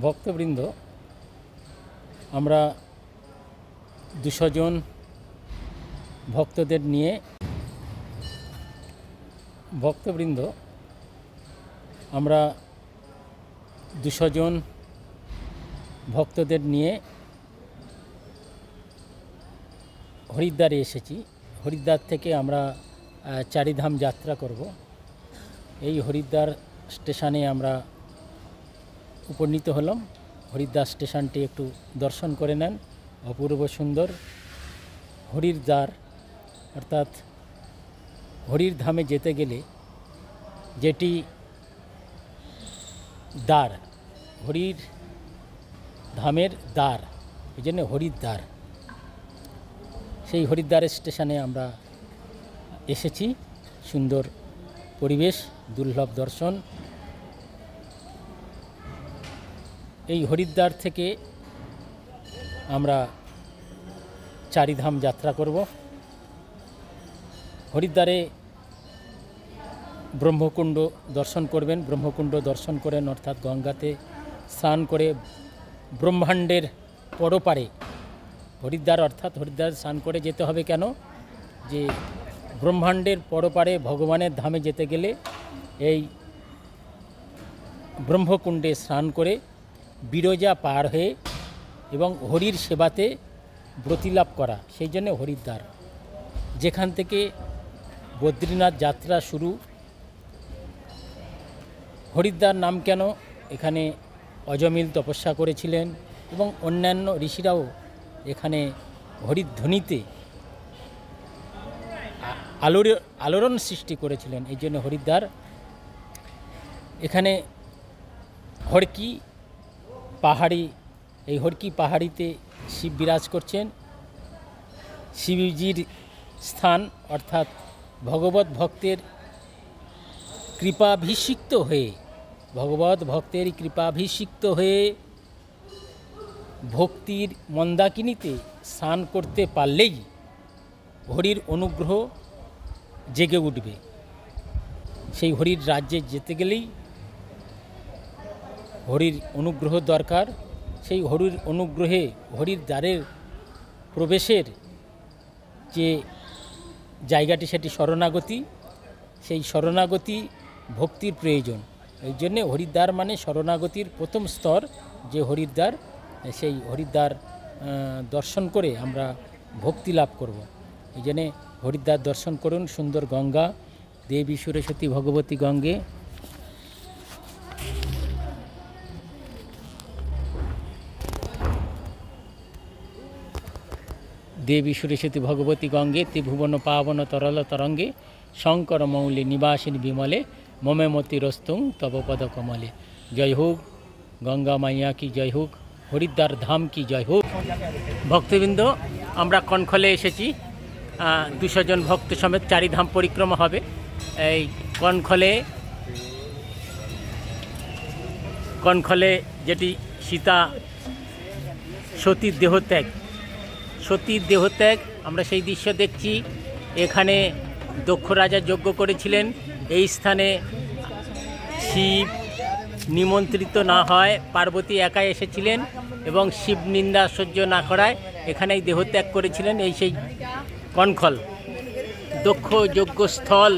ভক্তবৃন্দ, আমরা 200 জন ভক্তদের নিয়ে হরিদ্বারে এসেছি। হরিদ্বার থেকে আমরা চারিধাম যাত্রা করব। এই হরিদ্বার স্টেশনে আমরা উপনীত হলাম। হরিদ্বার স্টেশনটি একটু দর্শন করে নেন। অপূর্ব সুন্দর হরির দ্বার, অর্থাৎ হরির ধামে যেতে গেলে যেটি দ্বার, হরির ধামের দ্বার, এই জন্য হরিদ্বার। সেই হরিদ্বারের স্টেশনে আমরা এসেছি। সুন্দর পরিবেশ, দুর্লভ দর্শন। এই হরিদ্বার থেকে আমরা চারিধাম যাত্রা করব। হরিদ্বারে ব্রহ্মকুণ্ড দর্শন করবেন। ব্রহ্মকুণ্ড দর্শন করেন, অর্থাৎ গঙ্গাতে স্নান করে ব্রহ্মাণ্ডের পরপারে, হরিদ্বার অর্থাৎ হরিদ্বার স্নান করে যেতে হবে কেন? যে ব্রহ্মাণ্ডের পরপারে ভগবানের ধামে যেতে গেলে এই ব্রহ্মকুণ্ডে স্নান করে বিরজা পার হয়ে এবং হরির সেবাতে ব্রতিলাভ করা, সেই জন্য হরিদ্বার। যেখান থেকে বদ্রীনাথ যাত্রা শুরু। হরিদ্বার নাম কেন? এখানে অজমিল তপস্যা করেছিলেন এবং অন্যান্য ঋষিরাও এখানে হরিধ্বনিতে আলোড়ন সৃষ্টি করেছিলেন, এই জন্য হরিদ্বার। এখানে হরকি পাহাড়ি, এই হরকি পাহাড়িতে শিব বিরাজ করছেন। শিবজির স্থান, অর্থাৎ ভগবত ভক্তের কৃপাভিষিক্ত হয়ে ভক্তির মন্দাকিনীতে স্নান করতে পারলেই হরির অনুগ্রহ জেগে উঠবে। সেই হরির রাজ্যে যেতে গেলেই হরির অনুগ্রহ দরকার। সেই হরির অনুগ্রহে হরির দ্বারের প্রবেশের যে জায়গাটি, সেটি শরণাগতি। সেই শরণাগতি ভক্তির প্রয়োজন। এই জন্যে হরিদ্বার মানে শরণাগতির প্রথম স্তর যে হরিদ্বার, সেই হরিদ্বার দর্শন করে আমরা ভক্তি লাভ করব। এই জন্যে হরিদ্বার দর্শন করুন। সুন্দর গঙ্গা, দেবী সুরেশ্বতী ভগবতী গঙ্গে। দেবী সুরেশ্বতী ভগবতী গঙ্গে ত্রিভুবন পাবন তরল তরঙ্গে শঙ্কর মৌলি নিবাসিনী বিমলে মমে মতিরস্তুং তব পদ কমলে। জয় হোক গঙ্গা মাইয়া কি জয় হোক, হরিদ্বার ধাম কি জয় হোক। ভক্তবৃন্দ, আমরা কনখলে এসেছি। 200 জন ভক্ত সমেত চারিধাম পরিক্রমা হবে। এই কনখলে যেটি সীতা সতীর দেহত্যাগ, আমরা সেই দৃশ্য দেখছি। এখানে দক্ষ রাজা যজ্ঞ করেছিলেন। এই স্থানে শিব নিমন্ত্রিত না হয় পার্বতী একাই এসেছিলেন এবং শিব নিন্দা সহ্য না করায় এখানেই দেহত্যাগ করেছিলেন। এই সেই কনখল, দক্ষ যজ্ঞস্থল।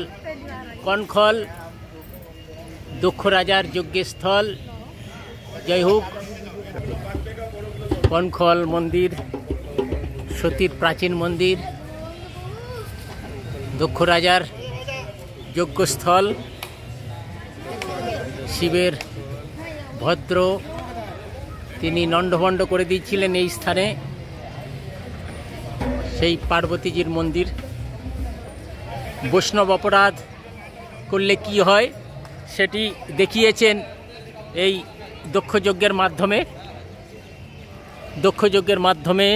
কনখল দক্ষ রাজার যজ্ঞস্থল। জয় হোক। কনখল মন্দির সতীর প্রাচীন মন্দির, দক্ষ রাজার যজ্ঞস্থল। শিবের ভদ্র তিনি নণ্ডভণ্ড করে দিয়েছিলেন এই স্থানে। সেই পার্বতীজির মন্দির। বৈষ্ণব অপরাধ করলে কি হয় সেটি দেখিয়েছেন এই দক্ষযজ্ঞের মাধ্যমে।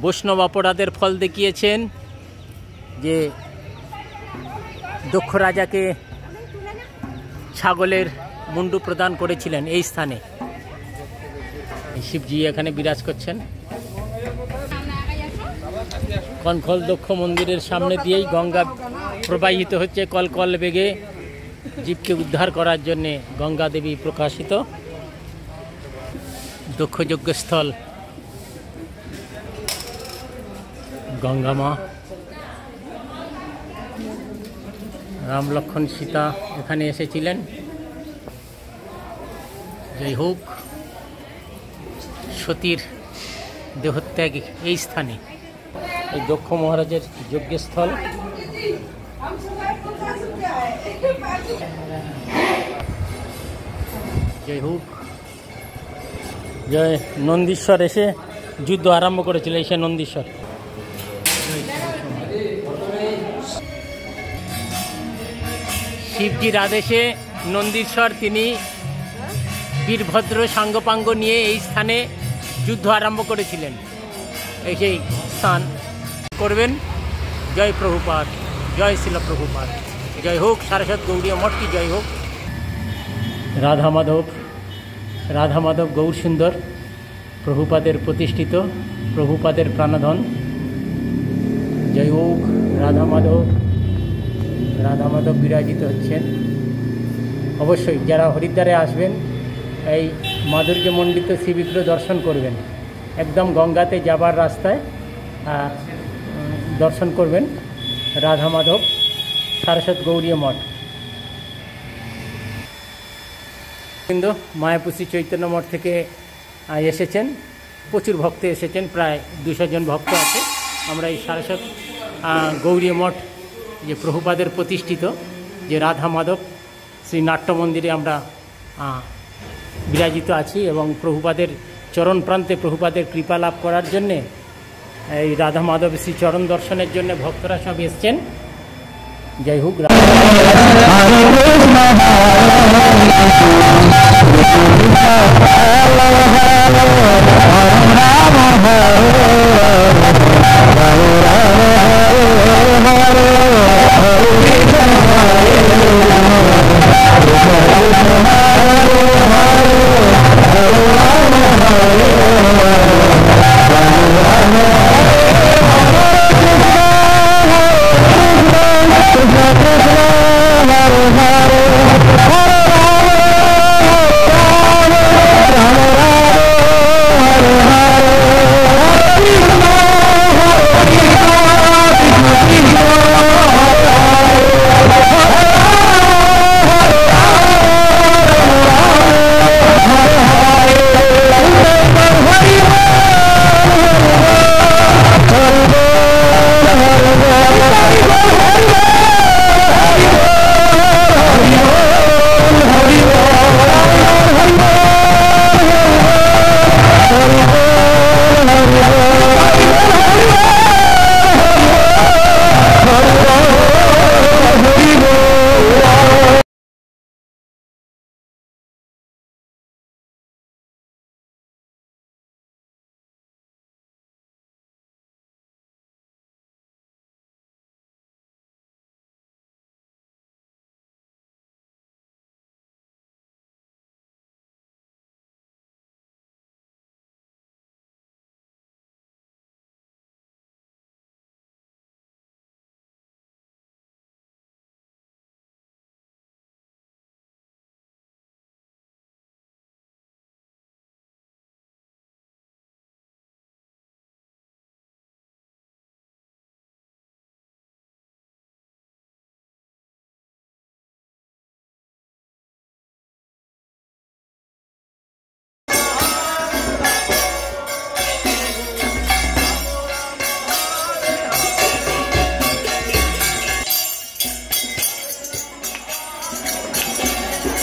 বৈষ্ণব অপরাধের ফল দেখিয়েছেন যে দক্ষ রাজাকে ছাগলের মুন্ডু প্রদান করেছিলেন এই স্থানে। শিবজি এখানে বিরাজ করছেন। কনখল দক্ষ মন্দিরের সামনে দিয়েই গঙ্গা প্রবাহিত হচ্ছে কলকল বেগে। জীবকে উদ্ধার করার জন্যে গঙ্গা দেবী প্রকাশিত। দক্ষ যজ্ঞস্থল গঙ্গা মা, রাম লক্ষ্মণ সীতা এখানে এসেছিলেন। যাই হোক, সতীর দেহত্যাগ এই স্থানে, এই দক্ষ মহারাজের যজ্ঞস্থল। যাই হোক, জয় নন্দীশ্বর এসে যুদ্ধ আরম্ভ করেছিল, এসে নন্দীশ্বর। শিবজির আদেশে নন্দীশ্বর তিনি বীরভদ্র সাঙ্গপাঙ্গ নিয়ে এই স্থানে যুদ্ধ আরম্ভ করেছিলেন। এই সেই স্থান করবেন। জয় প্রভুপাদ, জয় শিল প্রভুপাদ, জয় হোক সারস্বত গৌড়ীয় মঠ কি জয় হোক। রাধা মাধব গৌর সুন্দর প্রভুপাদের প্রতিষ্ঠিত, প্রভুপাদের প্রাণধন। জয় হোক রাধা মাধব বিরাজিত হচ্ছেন। অবশ্যই যারা হরিদ্বারে আসবেন এই মাধুর্যমণ্ডিত শ্রীবিগ্রহ দর্শন করবেন। একদম গঙ্গাতে যাবার রাস্তায় দর্শন করবেন রাধা মাধব সারস্বত গৌড়ীয় মঠ। কিন্তু মায়াপুরী চৈতন্য মঠ থেকে এসেছেন, প্রচুর ভক্ত এসেছেন, প্রায় 200 জন ভক্ত আছে। আমরা এই সারস্বত গৌড়ীয় মঠ যে প্রভুপাদের প্রতিষ্ঠিত যে রাধা মাধব শ্রী নাট্য মন্দিরে আমরা বিরাজিত আছি এবং প্রভুপাদের চরণ প্রান্তে প্রভুপাদের কৃপা লাভ করার জন্যে এই রাধা মাধব শ্রী চরণ দর্শনের জন্য ভক্তরা সব এসছেন। জয় হোক।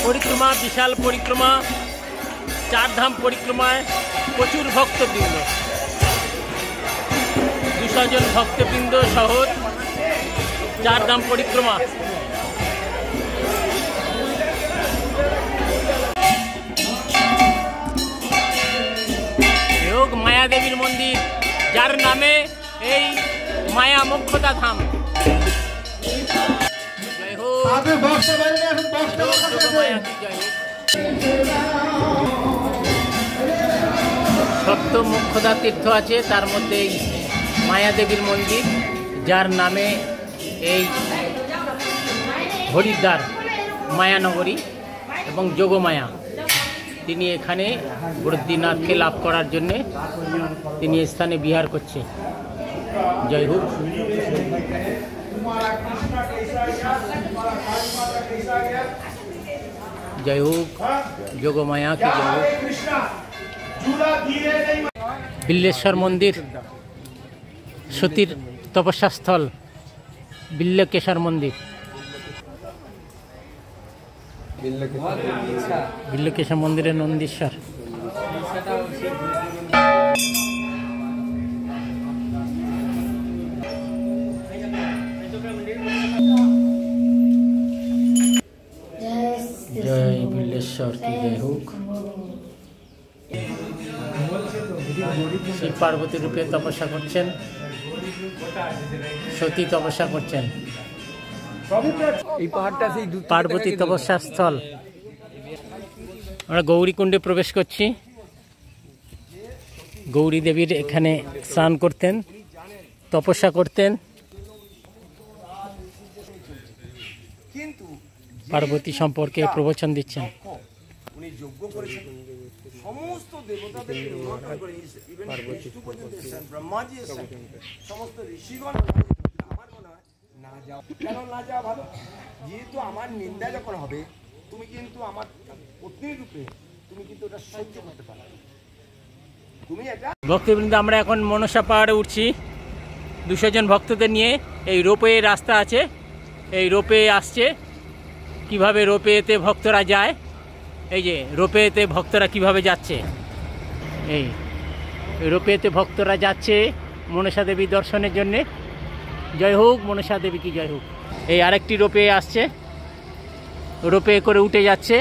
পরিক্রমা, বিশাল পরিক্রমা, 4 ধাম পরিক্রমায় প্রচুর ভক্তবৃন্দ, 200 জন ভক্তবৃন্দ সহ 4 ধাম পরিক্রমা। যোগ মায়া দেবীর মন্দির, যার নামে এই মায়া মোক্ষদা ধাম। সপ্ত মোক্ষদা তীর্থ আছে, তার মধ্যে এই মায়া দেবীর মন্দির, যার নামে এই হরিদ্বার মায়ানগরী এবং যোগমায়া তিনি এখানে বদ্রীনাথকে লাভ করার জন্যে তিনি স্থানে বিহার করছে। জয় হোক। জয় হোক যোগমায়া কি জয় হোক। বিল্লেশ্বর মন্দির সতীর তপস্যাস্থল বিল্লকেশ্বর মন্দির। বিল্লকেশ্বর মন্দিরের নন্দীশ্বর। জয় বিল্লেশ্বর কি জয় হোক। শিব পার্বতী রূপে তপস্যা করছেন, সতী তপস্যা করছেন। এই পাহাড়টা সেই পার্বতী তপস্যা স্থল। আমরা গৌরীকুণ্ডে প্রবেশ করছি। গৌরী দেবীর এখানে স্নান করতেন, তপস্যা করতেন। পার্বতী সম্পর্কে প্রবচন দিচ্ছেন। উনি যজ্ঞ করেছেন, সমস্ত দেবতাদের ব্রহ্মাজি সমস্ত ঋষিগণ। আমার মনে হয় না যাও, কেন না যাওয়া ভালো? যেহেতু আমার নিন্দা যখন হবে, তুমি কিন্তু আমার পত্নীর রূপে তুমি কিন্তু ওটা সহ্য করতে পারো। তুমি এটা ভক্তবৃন্দ, আমরা এখন মনসা পাহাড়ে উঠছি 200 জন ভক্তদের নিয়ে। এই রোপওয়ে রাস্তা আছে, এই রোপওয়ে আসছে। কিভাবে রোপওয়েতে ভক্তরা যায়, এই যে রোপওয়েতে ভক্তরা কিভাবে যাচ্ছে, এই রোপওয়েতে ভক্তরা যাচ্ছে মনসা দেবী দর্শনের জন্যে। জয় হোক মনসা দেবী কি জয় হোক। এই আরেকটি রোপওয়ে আসছে, রোপওয়ে করে উঠে যাচ্ছে।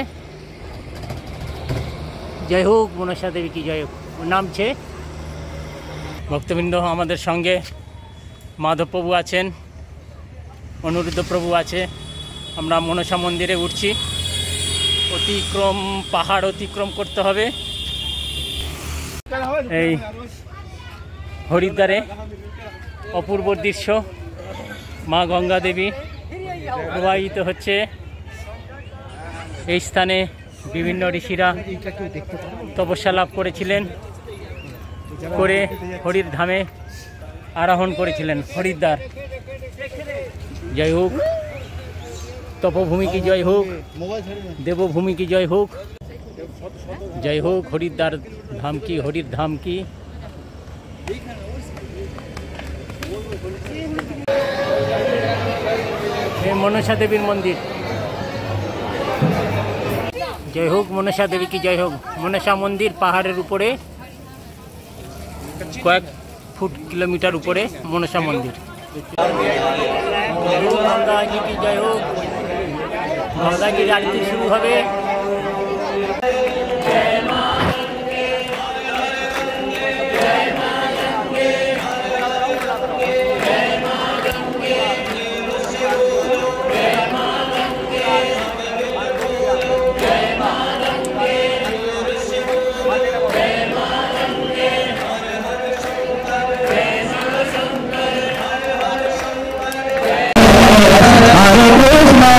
জয় হোক মনসা দেবী কি জয় হোক। নামছে। ভক্তবৃন্দ, আমাদের সঙ্গে মাধবপ্রভু আছেন, অনুরুদ্ধ প্রভু আছে। আমরা মনসা মন্দিরে উঠছি। অতিক্রম, পাহাড় অতিক্রম করতে হবে। এই হরিদ্বারে অপূর্ব দৃশ্য, মা গঙ্গা দেবী প্রবাহিত হচ্ছে। এই স্থানে বিভিন্ন ঋষিরা তপস্যা লাভ করেছিলেন, করে হরির ধামে আরোহণ করেছিলেন হরিদ্বার। জয় হোক তপভূমি কি জয় হোক, দেবভূমি কি জয় হোক। জয় হোক হরিদ্বার ধাম কি, হরির ধাম কি। এই মনসা দেবীর মন্দির। জয় হোক মনসা দেবী কি জয় হোক। মনসা মন্দির পাহাড়ের উপরে, কয়েক ফুট কিলোমিটার উপরে মনসা মন্দির। গঙ্গাজি কি জয় হোক। গঙ্গাজির আরতি শুরু হবে। Hare Krishna